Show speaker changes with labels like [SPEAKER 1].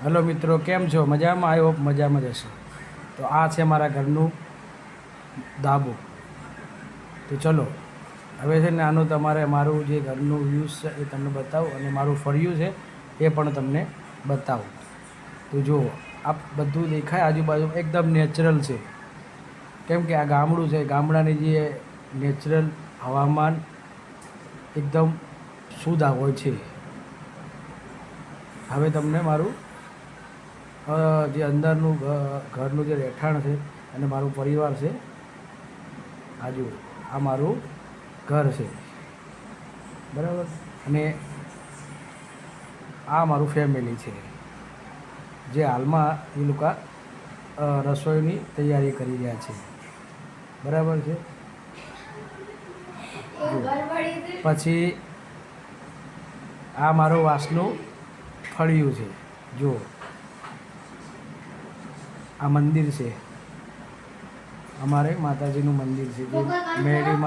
[SPEAKER 1] Hello મિત્રો, કેમ છો? મજામાં? આઈ હોપ મજામાં જ હશો. તો આ છે મારા ઘરનું ધાબુ. તો ચલો હવે છે ને આનું તમારે મારું જે ઘરનું વ્યૂઝ છે એ તમને બતાવું અને મારું ફળિયું છે એ પણ તમને બતાવું. તો જુઓ, આ બધું દેખાય આજુબાજુ એકદમ નેચરલ છે, કેમ કે આ ગામડું છે. ગામડાની જે નેચરલ હવામાન એકદમ શુદ્ધ હોય છે. હવે તમને મારું જે અંદરનું ઘરનું જે રહેઠાણ છે અને મારું પરિવાર છે, આ જુઓ, આ મારું ઘર છે, બરાબર. અને આ મારું ફેમિલી છે, જે હાલમાં એ લોકો રસોઈની તૈયારી કરી રહ્યા છે, બરાબર છે. પછી આ મારું વાંસનું ફળિયું છે. જુઓ, આ મંદિર છે, અમારે માતાજીનું મંદિર છે જે મેળીમાં